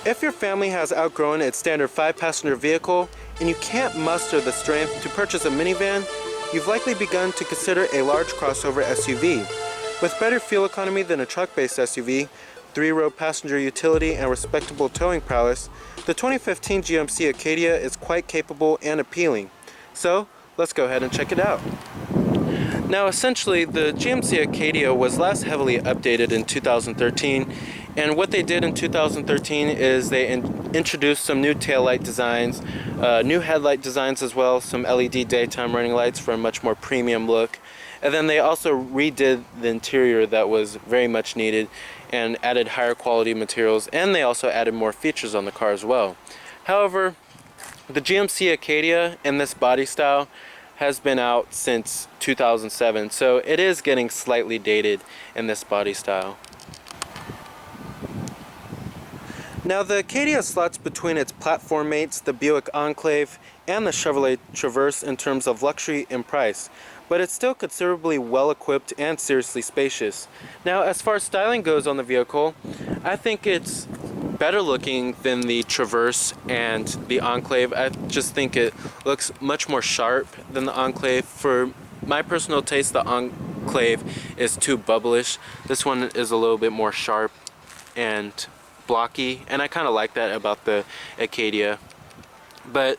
If your family has outgrown its standard 5-passenger vehicle and you can't muster the strength to purchase a minivan, you've likely begun to consider a large crossover SUV. With better fuel economy than a truck-based SUV, 3-row passenger utility, and respectable towing prowess, the 2015 GMC Acadia is quite capable and appealing. So, let's go ahead and check it out. Now essentially, the GMC Acadia was last heavily updated in 2013, and what they did in 2013 is they introduced some new taillight designs, new headlight designs as well, some LED daytime running lights for a much more premium look, and then they also redid the interior that was very much needed and added higher quality materials, and they also added more features on the car as well. However, the GMC Acadia in this body style has been out since 2007, so it is getting slightly dated in this body style. Now the Acadia slots between its platform mates, the Buick Enclave and the Chevrolet Traverse in terms of luxury and price, but it's still considerably well equipped and seriously spacious. Now as far as styling goes on the vehicle, I think it's better looking than the Traverse and the Enclave. I just think it looks much more sharp than the Enclave. For my personal taste, the Enclave is too bubblish. This one is a little bit more sharp and blocky, and I kind of like that about the Acadia. But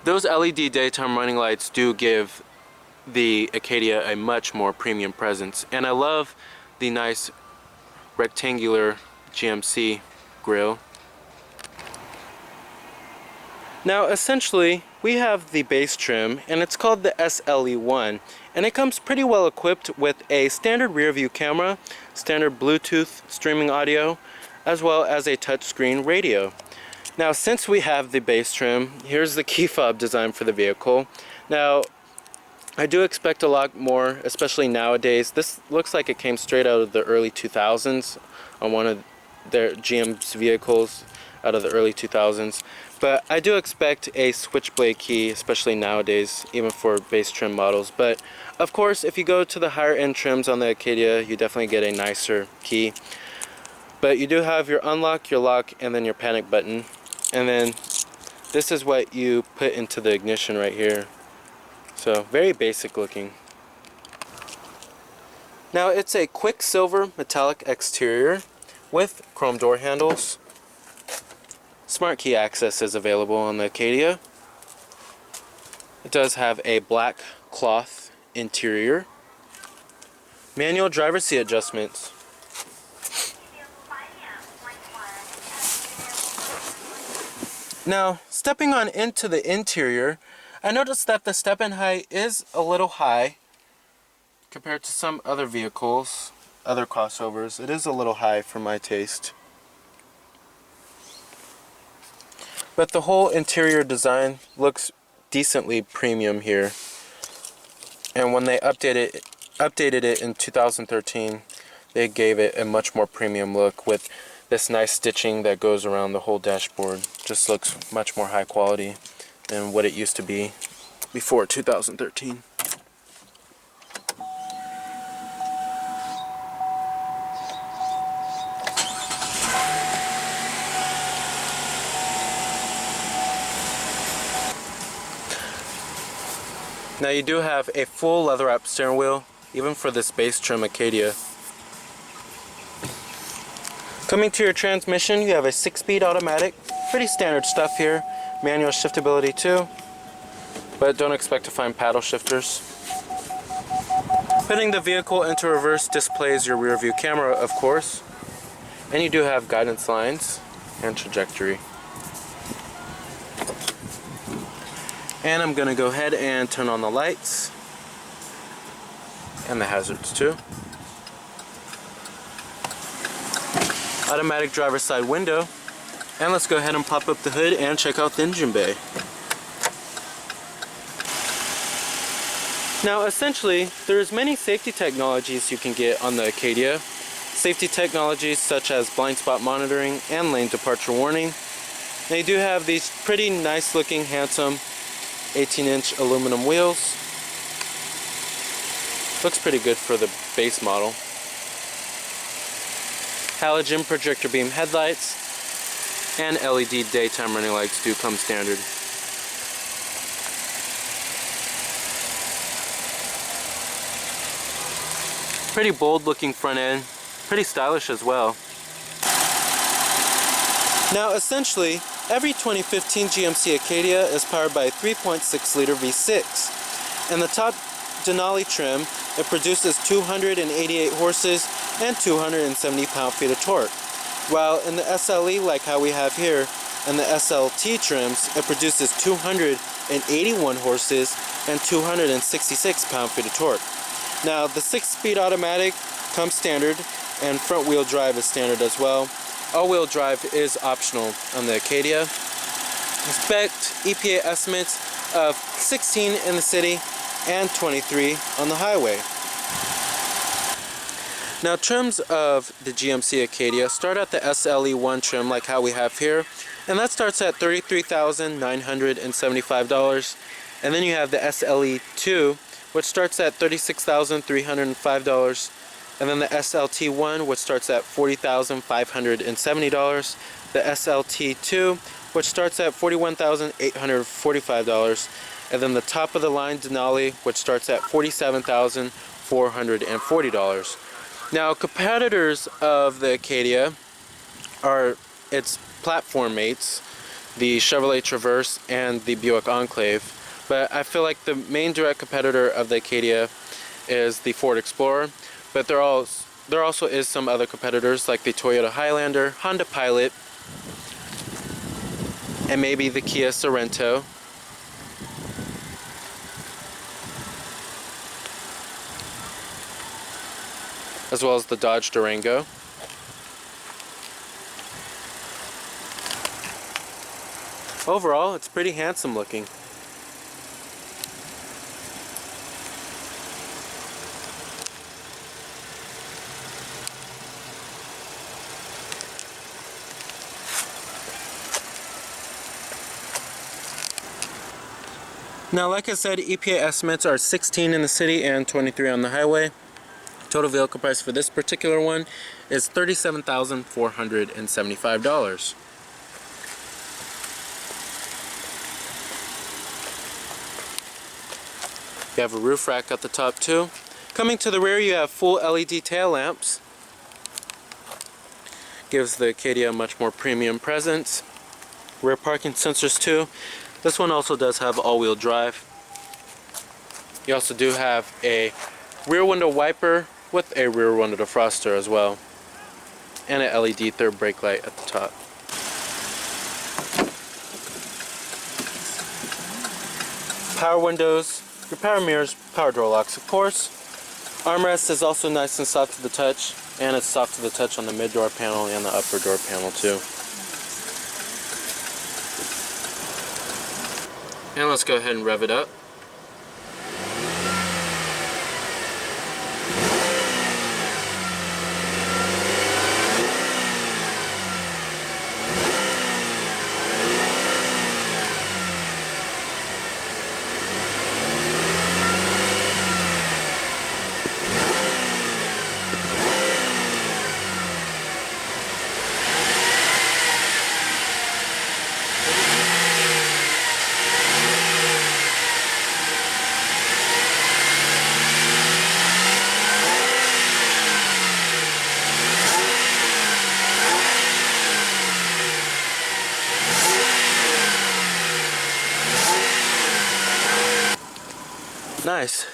those LED daytime running lights do give the Acadia a much more premium presence, and I love the nice rectangular GMC grille. Now essentially we have the base trim, and it's called the SLE1, and it comes pretty well equipped with a standard rear view camera, standard Bluetooth streaming audio, as well as a touchscreen radio. Now since we have the base trim, here's the key fob design for the vehicle. Now I do expect a lot more, especially nowadays. This looks like it came straight out of the early 2000s on one of their GM's vehicles out of the early 2000s. But I do expect a switchblade key, especially nowadays, even for base trim models. But of course, if you go to the higher end trims on the Acadia, you definitely get a nicer key. But you do have your unlock, your lock, and then your panic button. And then this is what you put into the ignition right here. So very basic looking. Now it's a quicksilver metallic exterior with chrome door handles. Smart key access is available on the Acadia. It does have a black cloth interior. Manual driver's seat adjustments. Now, stepping on into the interior, I noticed that the step-in height is a little high compared to some other vehicles, other crossovers. It is a little high for my taste. But the whole interior design looks decently premium here. And when they updated it in 2013, they gave it a much more premium look with this nice stitching that goes around the whole dashboard. Just looks much more high quality than what it used to be before 2013. Now you do have a full leather-wrapped steering wheel, even for this base trim Acadia. Coming to your transmission, you have a 6-speed automatic. Pretty standard stuff here. Manual shiftability too, but don't expect to find paddle shifters. Putting the vehicle into reverse displays your rear view camera, of course, and you do have guidance lines and trajectory. And I'm going to go ahead and turn on the lights and the hazards too. Automatic driver's side window. And let's go ahead and pop up the hood and check out the engine bay. Now essentially, there's many safety technologies you can get on the Acadia. Safety technologies such as blind spot monitoring and lane departure warning. They do have these pretty nice looking, handsome 18-inch aluminum wheels. Looks pretty good for the base model. Halogen projector beam headlights. And LED daytime running lights do come standard. Pretty bold looking front end, pretty stylish as well. Now essentially, every 2015 GMC Acadia is powered by a 3.6 liter V6. In the top Denali trim, it produces 288 horses and 270 pound-feet of torque. While in the SLE, like how we have here, and the SLT trims, it produces 281 horses and 266 pound-feet of torque. Now, the 6-speed automatic comes standard, and front-wheel drive is standard as well. All-wheel drive is optional on the Acadia. Expect EPA estimates of 16 in the city and 23 on the highway. Now, trims of the GMC Acadia start at the SLE1 trim like how we have here, and that starts at $33,975. And then you have the SLE2, which starts at $36,305, and then the SLT1, which starts at $40,570, the SLT2, which starts at $41,845, and then the top of the line Denali, which starts at $47,440. Now, competitors of the Acadia are its platform mates, the Chevrolet Traverse and the Buick Enclave. But I feel like the main direct competitor of the Acadia is the Ford Explorer, but there also is some other competitors like the Toyota Highlander, Honda Pilot, and maybe the Kia Sorento. As well as the Dodge Durango. Overall, it's pretty handsome looking. Now, like I said, EPA estimates are 16 in the city and 23 on the highway. Total vehicle price for this particular one is $37,475. You have a roof rack at the top too. Coming to the rear, you have full LED tail lamps. Gives the Acadia a much more premium presence. Rear parking sensors too. This one also does have all-wheel drive. You also do have a rear window wiper with a rear window defroster as well, and an LED third brake light at the top. Power windows, your power mirrors, power door locks of course. Armrest is also nice and soft to the touch, and it's soft to the touch on the mid door panel and the upper door panel too. And let's go ahead and rev it up. Nice.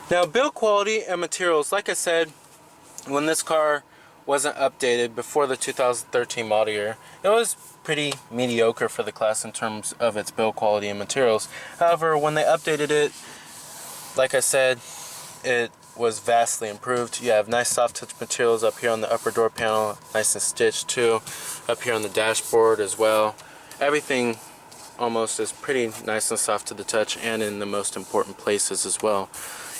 Now, build quality and materials, like I said, when this car wasn't updated before the 2013 model year, it was pretty mediocre for the class in terms of its build quality and materials. However, when they updated it, like I said, it was vastly improved. You have nice soft touch materials up here on the upper door panel, nice and stitched too, up here on the dashboard as well. Everything almost is pretty nice and soft to the touch, and in the most important places as well.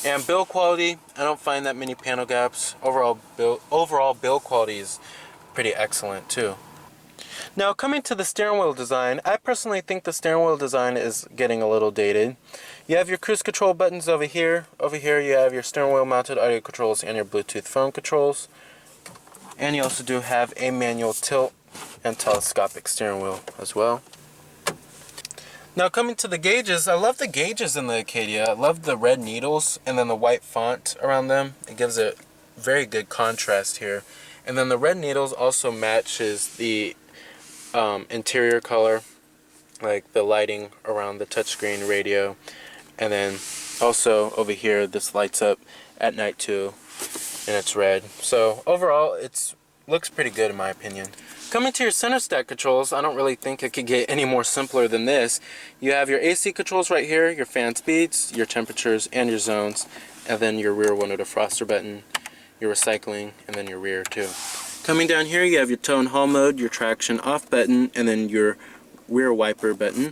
And build quality, I don't find that many panel gaps. Overall build quality is pretty excellent too. Now coming to the steering wheel design, I personally think the steering wheel design is getting a little dated. You have your cruise control buttons over here. Over here you have your steering wheel mounted audio controls and your Bluetooth phone controls. And you also do have a manual tilt and telescopic steering wheel as well. Now coming to the gauges, I love the gauges in the Acadia. I love the red needles and then the white font around them. It gives a very good contrast here. And then the red needles also matches the interior color, like the lighting around the touchscreen radio. And then also over here, this lights up at night too, and it's red. So overall, it looks pretty good in my opinion. Coming to your center stack controls, I don't really think it could get any more simpler than this. You have your AC controls right here, your fan speeds, your temperatures, and your zones, and then your rear window defroster button, your recycling, and then your rear too. Coming down here, you have your tow and haul mode, your traction off button, and then your rear wiper button.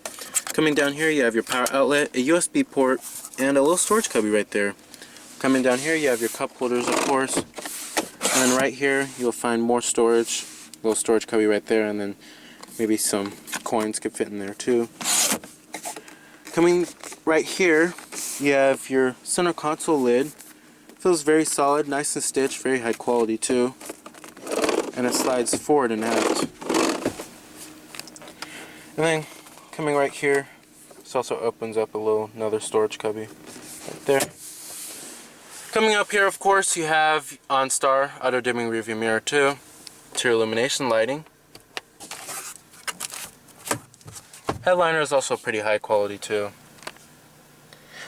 Coming down here, you have your power outlet, a USB port, and a little storage cubby right there. Coming down here, you have your cup holders, of course. And then right here, you'll find more storage, little storage cubby right there, and then maybe some coins could fit in there too. Coming right here, you have your center console lid. Feels very solid, nice and stitched, very high quality too. And it slides forward and out. And then coming right here, this also opens up another storage cubby right there. Coming up here, of course, you have OnStar auto dimming rearview mirror too, interior illumination lighting. Headliner is also pretty high quality too.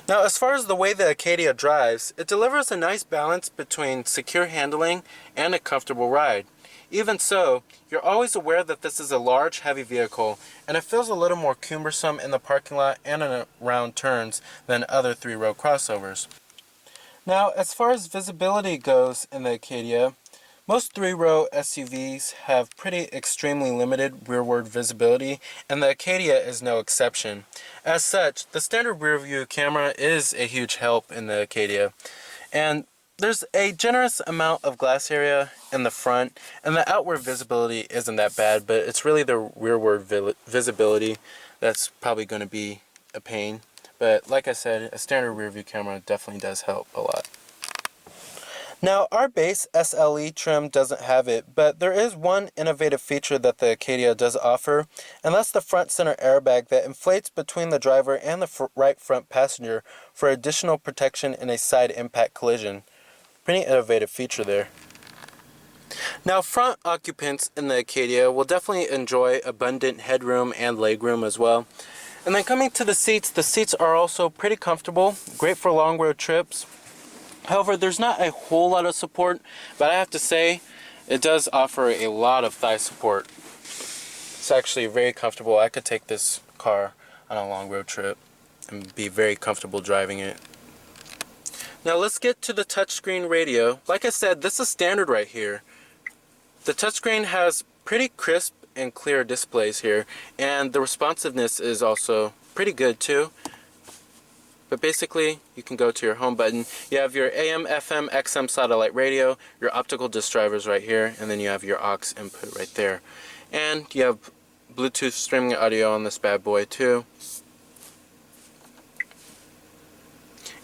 Now, as far as the way the Acadia drives, it delivers a nice balance between secure handling and a comfortable ride. Even so, you're always aware that this is a large, heavy vehicle, and it feels a little more cumbersome in the parking lot and around turns than other three-row crossovers. Now, as far as visibility goes in the Acadia, most three-row SUVs have pretty extremely limited rearward visibility, and the Acadia is no exception. As such, the standard rear view camera is a huge help in the Acadia. And there's a generous amount of glass area in the front, and the outward visibility isn't that bad, but it's really the rearward visibility that's probably going to be a pain. But like I said, a standard rear view camera definitely does help a lot. Now, our base SLE trim doesn't have it, but there is one innovative feature that the Acadia does offer, and that's the front center airbag that inflates between the driver and the right front passenger for additional protection in a side impact collision. Pretty innovative feature there. Now, front occupants in the Acadia will definitely enjoy abundant headroom and legroom as well. And then coming to the seats are also pretty comfortable, great for long road trips. However, there's not a whole lot of support, but I have to say, it does offer a lot of thigh support. It's actually very comfortable. I could take this car on a long road trip and be very comfortable driving it. Now let's get to the touchscreen radio. Like I said, this is standard right here. The touchscreen has pretty crisp and clear displays here, and the responsiveness is also pretty good too. But basically, you can go to your home button. You have your AM, FM, XM satellite radio, your optical disc drivers right here, and then you have your aux input right there. And you have Bluetooth streaming audio on this bad boy too.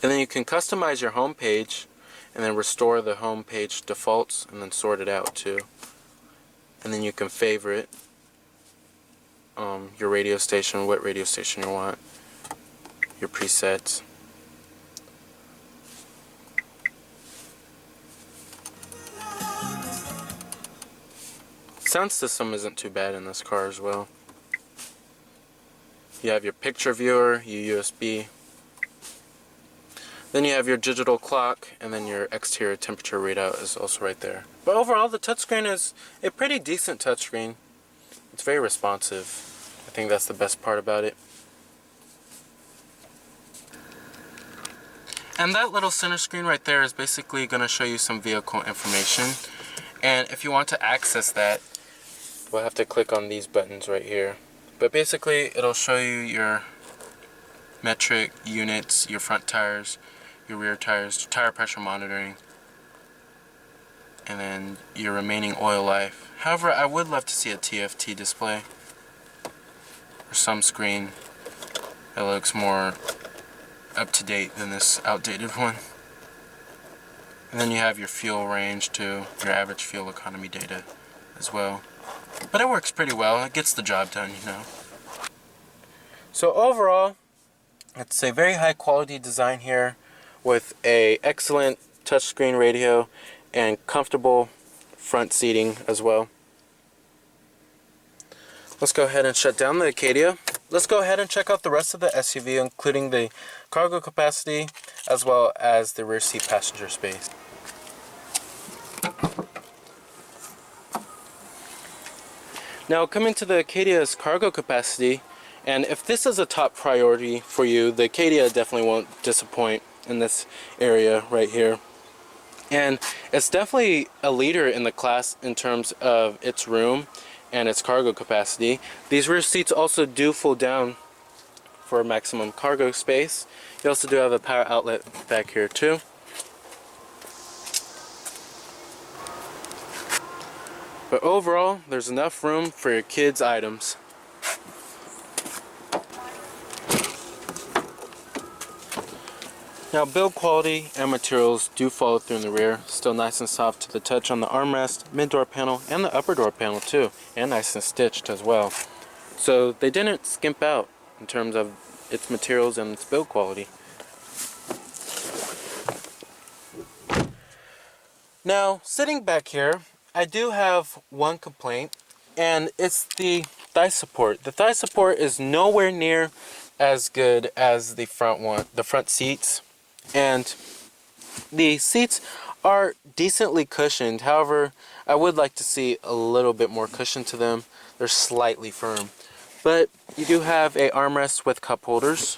And then you can customize your home page and then restore the home page defaults and then sort it out too. And then you can favorite your radio station, what radio station you want, your presets. Sound system isn't too bad in this car as well. You have your picture viewer, your USB. Then you have your digital clock, and then your exterior temperature readout is also right there. But overall, the touchscreen is a pretty decent touchscreen. It's very responsive. I think that's the best part about it. And that little center screen right there is basically going to show you some vehicle information. And if you want to access that, we'll have to click on these buttons right here. But basically, it'll show you your metric units, your front tires, your rear tires, tire pressure monitoring. and then your remaining oil life. However, I would love to see a TFT display or some screen that looks more up to date than this outdated one. And then you have your fuel range too, your average fuel economy data as well. But it works pretty well, it gets the job done, you know. So overall, it's a very high quality design here with a excellent touchscreen radio and comfortable front seating as well. Let's go ahead and shut down the Acadia. Let's go ahead and check out the rest of the SUV, including the cargo capacity as well as the rear seat passenger space. Now coming to the Acadia's cargo capacity, and if this is a top priority for you, the Acadia definitely won't disappoint in this area right here. And it's definitely a leader in the class in terms of its room and its cargo capacity. These rear seats also do fold down for maximum cargo space. You also do have a power outlet back here too. But overall, there's enough room for your kids' items. Now build quality and materials do follow through in the rear. Still nice and soft to the touch on the armrest, mid-door panel, and the upper door panel too. And nice and stitched as well. So they didn't skimp out in terms of its materials and its build quality. Now, sitting back here, I do have one complaint, and it's the thigh support. The thigh support is nowhere near as good as the front seats. And the seats are decently cushioned. However, I would like to see a little bit more cushion to them. They're slightly firm. But you do have a armrest with cup holders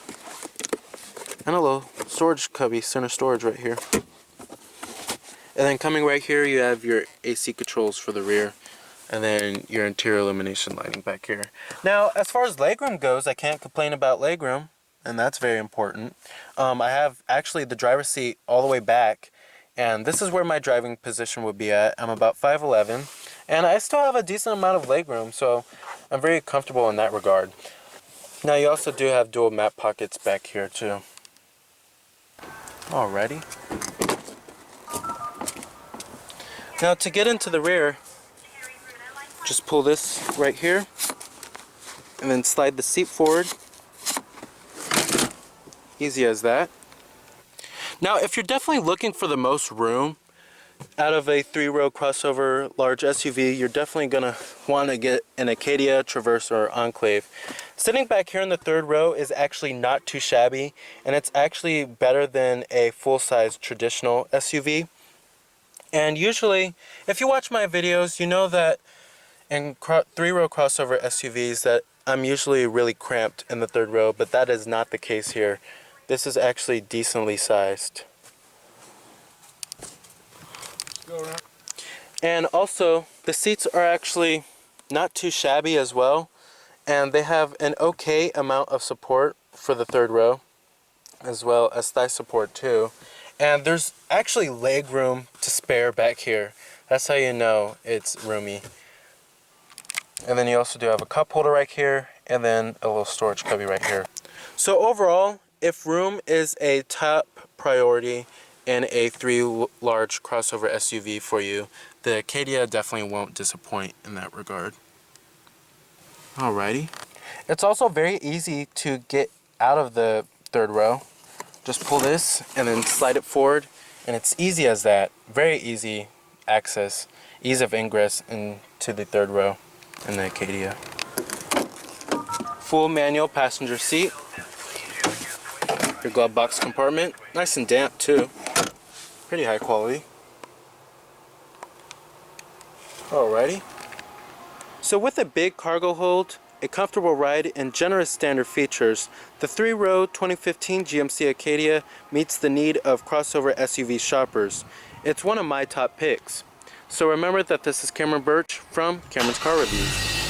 and a little storage cubby, center storage right here. And then coming right here, you have your AC controls for the rear, and then your interior illumination lighting back here. Now, as far as legroom goes, I can't complain about legroom, and that's very important. I have actually the driver's seat all the way back, and this is where my driving position would be at. I'm about 5'11", and I still have a decent amount of legroom, so I'm very comfortable in that regard. Now, you also do have dual map pockets back here too. Alrighty. Now to get into the rear, just pull this right here and then slide the seat forward. Easy as that. Now if you're definitely looking for the most room out of a 3-row crossover large SUV, you're definitely gonna want to get an Acadia, Traverse, or Enclave. Sitting back here in the 3rd row is actually not too shabby, and it's actually better than a full-size traditional SUV. And usually, if you watch my videos, you know that in 3-row crossover SUVs that I'm usually really cramped in the 3rd row, but that is not the case here. This is actually decently sized. And also, the seats are actually not too shabby as well, and they have an okay amount of support for the 3rd row, as well as thigh support too. And there's actually leg room to spare back here. That's how you know it's roomy. And then you also do have a cup holder right here, and then a little storage cubby right here. So overall, if room is a top priority in a 3 large crossover SUV for you, the Acadia definitely won't disappoint in that regard. Alrighty. It's also very easy to get out of the 3rd row. Just pull this and then slide it forward, and it's easy as that. Very easy access, ease of ingress into the 3rd row in the Acadia. Full manual passenger seat. Your glove box compartment, nice and damp too. Pretty high quality. Alrighty. So with a big cargo hold, a comfortable ride, and generous standard features, the 3-row 2015 GMC Acadia meets the need of crossover SUV shoppers. It's one of my top picks. So remember that this is Cameron Birch from Cameron's Car Reviews.